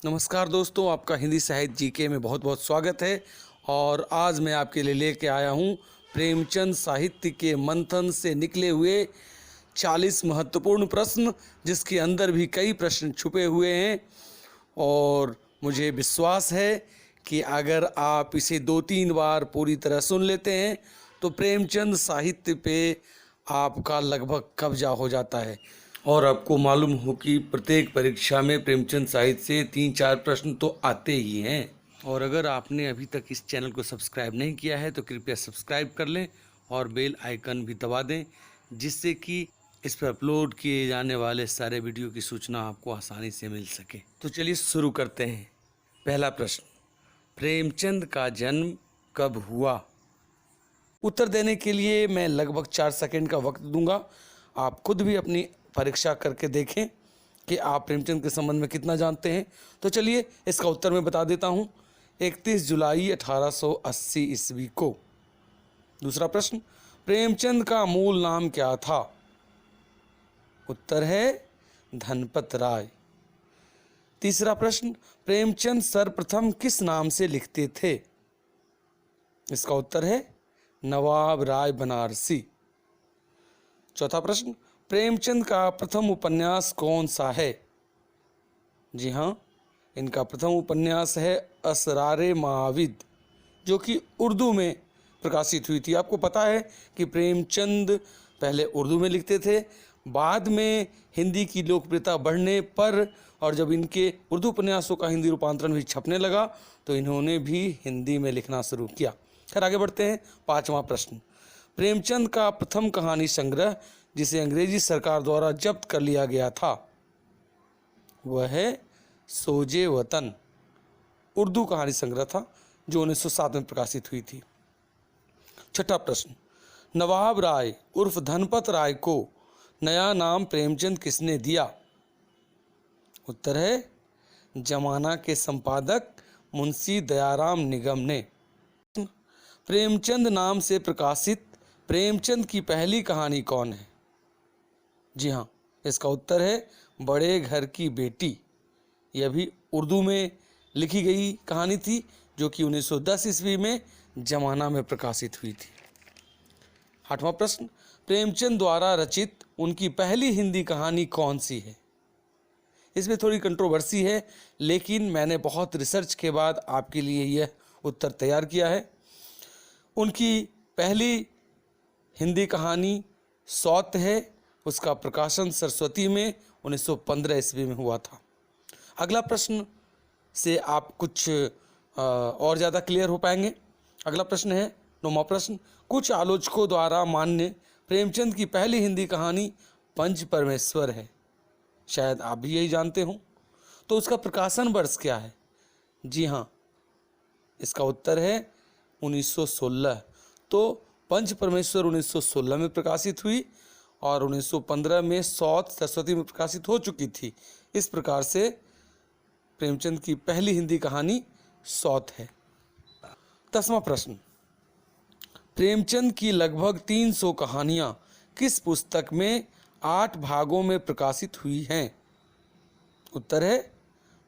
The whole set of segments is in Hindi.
नमस्कार दोस्तों, आपका हिंदी साहित्य जीके में बहुत बहुत स्वागत है। और आज मैं आपके लिए लेके आया हूँ प्रेमचंद साहित्य के मंथन से निकले हुए 40 महत्वपूर्ण प्रश्न, जिसके अंदर भी कई प्रश्न छुपे हुए हैं। और मुझे विश्वास है कि अगर आप इसे 2-3 बार पूरी तरह सुन लेते हैं तो प्रेमचंद साहित्य पे आपका लगभग कब्जा हो जाता है। और आपको मालूम हो कि प्रत्येक परीक्षा में प्रेमचंद साहित्य से 3-4 प्रश्न तो आते ही हैं। और अगर आपने अभी तक इस चैनल को सब्सक्राइब नहीं किया है तो कृपया सब्सक्राइब कर लें और बेल आइकन भी दबा दें, जिससे कि इस पर अपलोड किए जाने वाले सारे वीडियो की सूचना आपको आसानी से मिल सके। तो चलिए शुरू करते हैं। पहला प्रश्न, प्रेमचंद का जन्म कब हुआ? उत्तर देने के लिए मैं लगभग 4 सेकंड का वक्त दूंगा। आप खुद भी अपनी परीक्षा करके देखें कि आप प्रेमचंद के संबंध में कितना जानते हैं। तो चलिए इसका उत्तर मैं बता देता हूं, 31 जुलाई 1880 ईस्वी को। दूसरा प्रश्न, प्रेमचंद का मूल नाम क्या था? उत्तर है धनपत राय। तीसरा प्रश्न, प्रेमचंद सर्वप्रथम किस नाम से लिखते थे? इसका उत्तर है नवाब राय बनारसी। चौथा प्रश्न, प्रेमचंद का प्रथम उपन्यास कौन सा है? जी हाँ, इनका प्रथम उपन्यास है असरारे माविद, जो कि उर्दू में प्रकाशित हुई थी। आपको पता है कि प्रेमचंद पहले उर्दू में लिखते थे, बाद में हिंदी की लोकप्रियता बढ़ने पर और जब इनके उर्दू उपन्यासों का हिंदी रूपांतरण भी छपने लगा तो इन्होंने भी हिंदी में लिखना शुरू किया। खैर, आगे बढ़ते हैं। पांचवा प्रश्न, प्रेमचंद का प्रथम कहानी संग्रह जिसे अंग्रेजी सरकार द्वारा जब्त कर लिया गया था वह है सोजे वतन। उर्दू कहानी संग्रह था जो 1907 में प्रकाशित हुई थी। छठा प्रश्न, नवाब राय उर्फ धनपत राय को नया नाम प्रेमचंद किसने दिया? उत्तर है जमाना के संपादक मुंशी दयाराम निगम ने। प्रेमचंद नाम से प्रकाशित प्रेमचंद की पहली कहानी कौन है? जी हाँ, इसका उत्तर है बड़े घर की बेटी। यह भी उर्दू में लिखी गई कहानी थी जो कि 1910 ईस्वी में जमाना में प्रकाशित हुई थी। आठवां प्रश्न, प्रेमचंद द्वारा रचित उनकी पहली हिंदी कहानी कौन सी है? इसमें थोड़ी कंट्रोवर्सी है, लेकिन मैंने बहुत रिसर्च के बाद आपके लिए यह उत्तर तैयार किया है। उनकी पहली हिंदी कहानी सौत है। उसका प्रकाशन सरस्वती में 1915 ईस्वी में हुआ था। अगला प्रश्न से आप कुछ और ज़्यादा क्लियर हो पाएंगे। अगला प्रश्न है 9वां प्रश्न, कुछ आलोचकों द्वारा मान्य प्रेमचंद की पहली हिंदी कहानी पंच परमेश्वर है। शायद आप भी यही जानते हो। तो उसका प्रकाशन वर्ष क्या है? जी हाँ, इसका उत्तर है 1916। तो पंच परमेश्वर 1916 में प्रकाशित हुई और 1915 में सौत सरस्वती में प्रकाशित हो चुकी थी। इस प्रकार से प्रेमचंद की पहली हिंदी कहानी सौत है। 10वां प्रश्न, प्रेमचंद की लगभग 300 कहानियां किस पुस्तक में 8 भागों में प्रकाशित हुई हैं? उत्तर है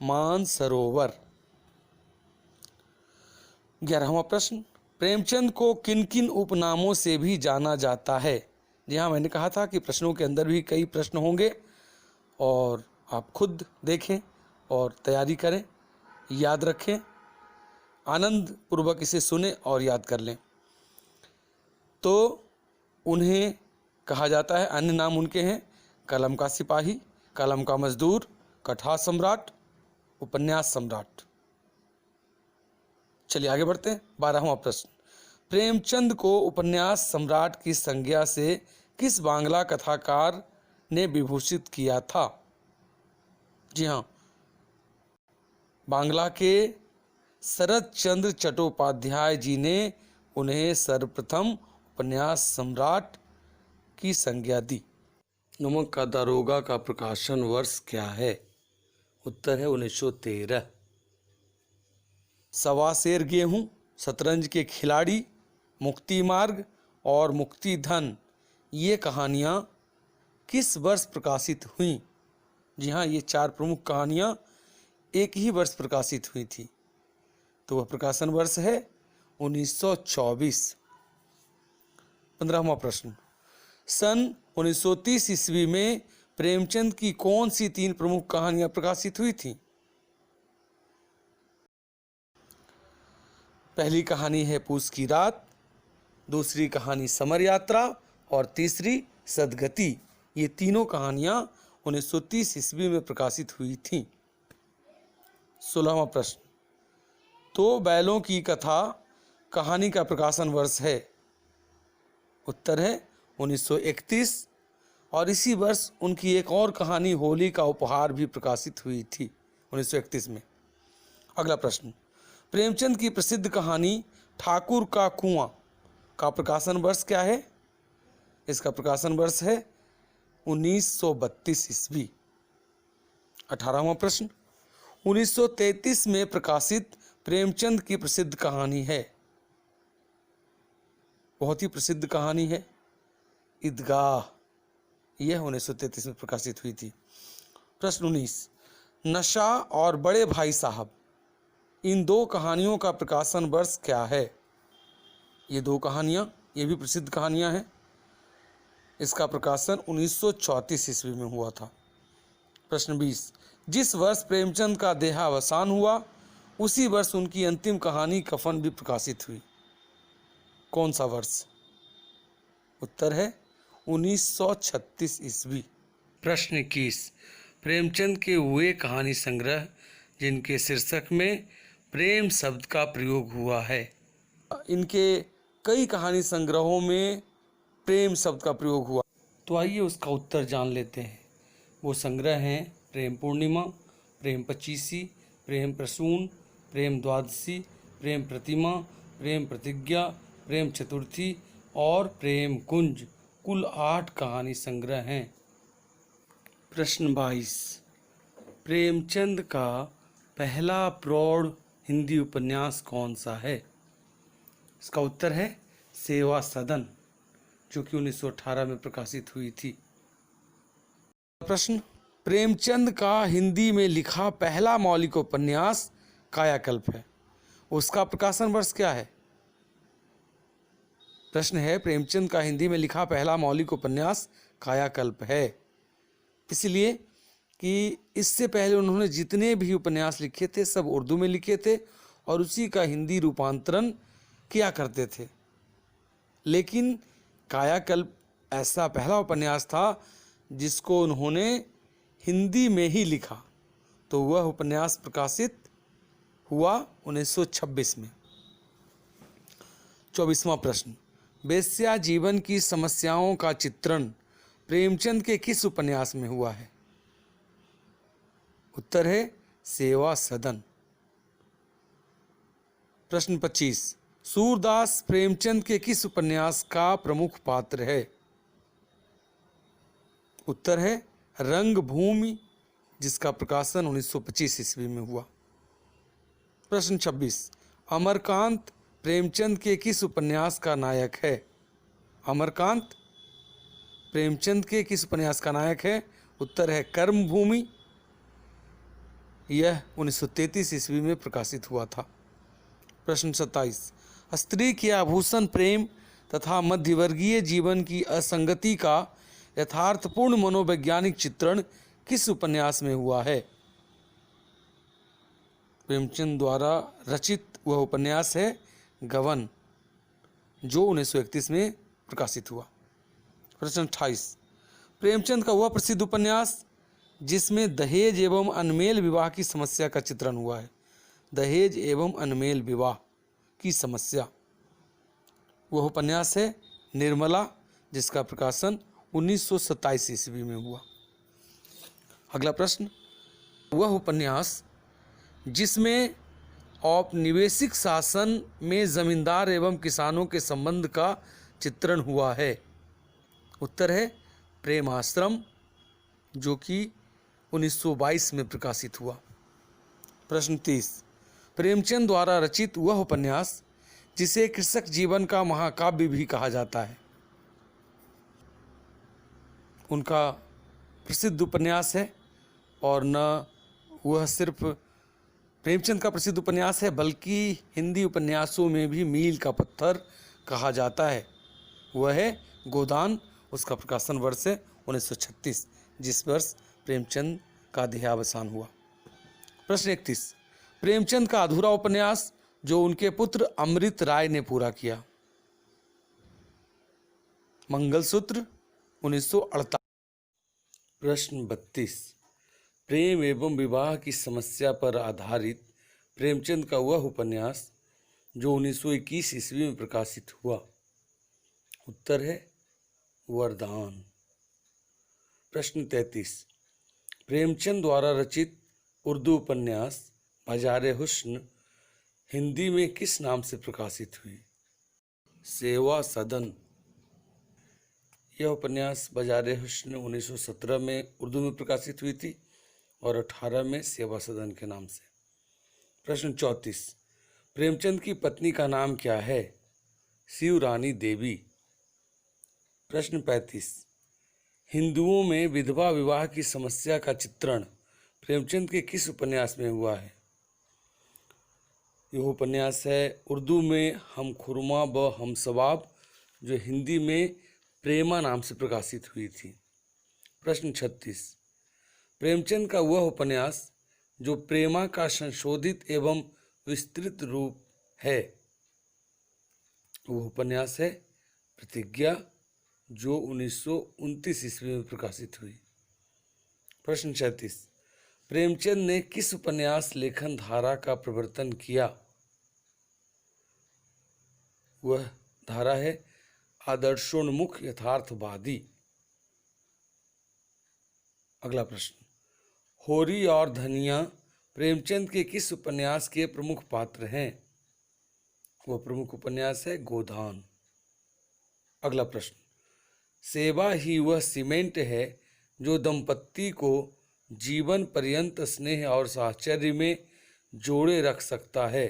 मानसरोवर। 11वां प्रश्न, प्रेमचंद को किन किन उपनामों से भी जाना जाता है? जी हाँ, मैंने कहा था कि प्रश्नों के अंदर भी कई प्रश्न होंगे और आप खुद देखें और तैयारी करें, याद रखें, आनंद पूर्वक इसे सुने और याद कर लें। तो उन्हें कहा जाता है, अन्य नाम उनके हैं कलम का सिपाही, कलम का मजदूर, कथा सम्राट, उपन्यास सम्राट। चलिए आगे बढ़ते हैं। 12वां प्रश्न, प्रेमचंद को उपन्यास सम्राट की संज्ञा से किस बांग्ला कथाकार ने विभूषित किया था? जी हाँ, बांग्ला के शरद चंद्र चट्टोपाध्याय जी ने उन्हें सर्वप्रथम उपन्यास सम्राट की संज्ञा दी। नमक का दारोगा का प्रकाशन वर्ष क्या है? उत्तर है 1913। सवा सेर गेहूं, शतरंज के खिलाड़ी, मुक्ति मार्ग और मुक्ति धन, ये कहानियाँ किस वर्ष प्रकाशित हुईं? जी हाँ, ये 4 प्रमुख कहानियाँ एक ही वर्ष प्रकाशित हुई थी, तो वह प्रकाशन वर्ष है 1924। 15वां प्रश्न, सन 1930 ईस्वी में प्रेमचंद की कौन सी 3 प्रमुख कहानियां प्रकाशित हुई थीं? पहली कहानी है पूस की रात, दूसरी कहानी समर यात्रा और तीसरी सदगति। ये तीनों कहानियां 1930 ईस्वी में प्रकाशित हुई थीं। 16वां प्रश्न, तो बैलों की कथा कहानी का प्रकाशन वर्ष है? उत्तर है 1931, और इसी वर्ष उनकी एक और कहानी होली का उपहार भी प्रकाशित हुई थी 1931 में। अगला प्रश्न, प्रेमचंद की प्रसिद्ध कहानी ठाकुर का कुआं का प्रकाशन वर्ष क्या है? इसका प्रकाशन वर्ष है 1932 ईस्वी। 18वां प्रश्न, 1933 में प्रकाशित प्रेमचंद की प्रसिद्ध कहानी है, बहुत ही प्रसिद्ध कहानी है, ईदगाह। यह 1933 में प्रकाशित हुई थी। प्रश्न 19, नशा और बड़े भाई साहब, इन 2 कहानियों का प्रकाशन वर्ष क्या है? ये 2 कहानियाँ, ये भी प्रसिद्ध कहानियाँ हैं। इसका प्रकाशन 1934 ईस्वी में हुआ था। प्रश्न 20, जिस वर्ष प्रेमचंद का देहावसान हुआ उसी वर्ष उनकी अंतिम कहानी कफन भी प्रकाशित हुई। कौन सा वर्ष? उत्तर है 1936 ईस्वी। प्रश्न 21, प्रेमचंद के वे कहानी संग्रह जिनके शीर्षक में प्रेम शब्द का प्रयोग हुआ है। इनके कई कहानी संग्रहों में प्रेम शब्द का प्रयोग हुआ, तो आइए उसका उत्तर जान लेते हैं। वो संग्रह हैं प्रेम पूर्णिमा, प्रेम पचीसी, प्रेम प्रसून, प्रेम द्वादशी, प्रेम प्रतिमा, प्रेम प्रतिज्ञा, प्रेम चतुर्थी और प्रेम कुंज। कुल 8 कहानी संग्रह हैं। प्रश्न 22, प्रेमचंद का पहला प्रौढ़ हिंदी उपन्यास कौन सा है? इसका उत्तर है सेवा सदन, जो कि 1918 में प्रकाशित हुई थी। प्रश्न, प्रेमचंद का हिंदी में लिखा पहला मौलिक उपन्यास कायाकल्प है, उसका प्रकाशन वर्ष क्या है? प्रश्न है, प्रेमचंद का हिंदी में लिखा पहला मौलिक उपन्यास कायाकल्प है, इसलिए कि इससे पहले उन्होंने जितने भी उपन्यास लिखे थे सब उर्दू में लिखे थे और उसी का हिंदी रूपांतरण किया करते थे। लेकिन कायाकल्प ऐसा पहला उपन्यास था जिसको उन्होंने हिंदी में ही लिखा, तो वह उपन्यास प्रकाशित हुआ 1926 में। 24वां प्रश्न, वेश्या जीवन की समस्याओं का चित्रण प्रेमचंद के किस उपन्यास में हुआ है? उत्तर है सेवा सदन। प्रश्न 25, सूरदास प्रेमचंद के किस उपन्यास का प्रमुख पात्र है? उत्तर है रंगभूमि, जिसका प्रकाशन 1925 ईस्वी में हुआ। प्रश्न 26, अमरकांत प्रेमचंद के किस उपन्यास का नायक है? अमरकांत प्रेमचंद के किस उपन्यास का नायक है? उत्तर है कर्मभूमि। यह 1933 ईस्वी में प्रकाशित हुआ था। प्रश्न 27, स्त्री के आभूषण प्रेम तथा मध्यवर्गीय जीवन की असंगति का यथार्थपूर्ण मनोवैज्ञानिक चित्रण किस उपन्यास में हुआ है? प्रेमचंद द्वारा रचित वह उपन्यास है गबन, जो 1931 में प्रकाशित हुआ। प्रश्न 28, प्रेमचंद का वह प्रसिद्ध उपन्यास जिसमें दहेज एवं अनमेल विवाह की समस्या का चित्रण हुआ है। दहेज एवं अनमेल विवाह की समस्या, वह उपन्यास है निर्मला, जिसका प्रकाशन 1927 ईस्वी में हुआ। अगला प्रश्न, वह उपन्यास जिसमें औपनिवेशिक शासन में जमींदार एवं किसानों के संबंध का चित्रण हुआ है। उत्तर है प्रेमाश्रम, जो कि 1922 में प्रकाशित हुआ। प्रश्न 30, प्रेमचंद द्वारा रचित वह उपन्यास जिसे कृषक जीवन का महाकाव्य भी कहा जाता है। उनका प्रसिद्ध उपन्यास है, और न वह सिर्फ प्रेमचंद का प्रसिद्ध उपन्यास है, बल्कि हिंदी उपन्यासों में भी मील का पत्थर कहा जाता है। वह है गोदान। उसका प्रकाशन वर्ष है 1936, जिस वर्ष प्रेमचंद का देहावसान हुआ। प्रश्न 31, प्रेमचंद का अधूरा उपन्यास जो उनके पुत्र अमृत राय ने पूरा किया। मंगलसूत्र 1948। प्रश्न 32, प्रेम एवं विवाह की समस्या पर आधारित प्रेमचंद का वह उपन्यास जो 1921 ईस्वी में प्रकाशित हुआ। उत्तर है वरदान। प्रश्न 33, प्रेमचंद द्वारा रचित उर्दू उपन्यास बाजार हुस्न हिंदी में किस नाम से प्रकाशित हुई। सेवा सदन। यह उपन्यास बाजार हुस्न 1917 में उर्दू में प्रकाशित हुई थी और 18 में सेवा सदन के नाम से। प्रश्न 34, प्रेमचंद की पत्नी का नाम क्या है। शिवरानी देवी। प्रश्न 35, हिंदुओं में विधवा विवाह की समस्या का चित्रण प्रेमचंद के किस उपन्यास में हुआ है। यह उपन्यास है उर्दू में हम खुरमा ब हम सवाब, जो हिंदी में प्रेमा नाम से प्रकाशित हुई थी। प्रश्न 36, प्रेमचंद का वह उपन्यास जो प्रेमा का संशोधित एवं विस्तृत रूप है, वह उपन्यास है प्रतिज्ञा, जो 1929 ईस्वी में प्रकाशित हुई। प्रश्न 37, प्रेमचंद ने किस उपन्यास लेखन धारा का प्रवर्तन किया। वह धारा है आदर्शोन्मुख यथार्थवादी। अगला प्रश्न, होरी और धनिया प्रेमचंद के किस उपन्यास के प्रमुख पात्र हैं। वह प्रमुख उपन्यास है गोदान। अगला प्रश्न, सेवा ही वह सीमेंट है जो दंपत्ति को जीवन पर्यंत स्नेह और साहचर्य में जोड़े रख सकता है।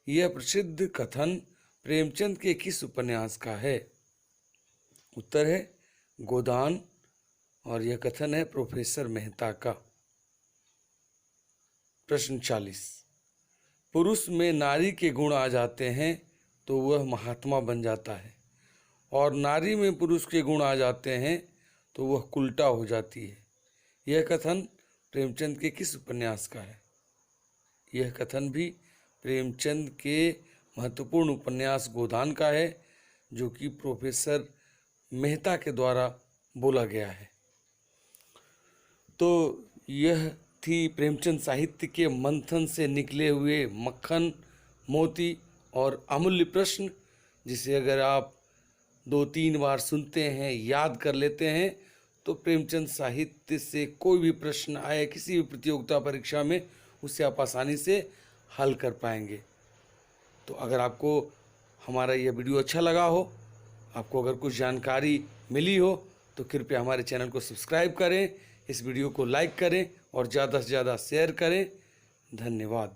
यह प्रसिद्ध कथन प्रेमचंद के किस उपन्यास का है। उत्तर है गोदान, और यह कथन है प्रोफेसर मेहता का। प्रश्न 40, पुरुष में नारी के गुण आ जाते हैं तो वह महात्मा बन जाता है, और नारी में पुरुष के गुण आ जाते हैं तो वह कुल्टा हो जाती है। यह कथन प्रेमचंद के किस उपन्यास का है। यह कथन भी प्रेमचंद के महत्वपूर्ण उपन्यास गोदान का है, जो कि प्रोफेसर मेहता के द्वारा बोला गया है। तो यह थी प्रेमचंद साहित्य के मंथन से निकले हुए मक्खन, मोती और अमूल्य प्रश्न, जिसे अगर आप 2-3 बार सुनते हैं, याद कर लेते हैं, तो प्रेमचंद साहित्य से कोई भी प्रश्न आए किसी भी प्रतियोगिता परीक्षा में, उसे आप आसानी से हल कर पाएंगे। तो अगर आपको हमारा यह वीडियो अच्छा लगा हो, आपको अगर कुछ जानकारी मिली हो, तो कृपया हमारे चैनल को सब्सक्राइब करें, इस वीडियो को लाइक करें और ज़्यादा से ज़्यादा शेयर करें। धन्यवाद।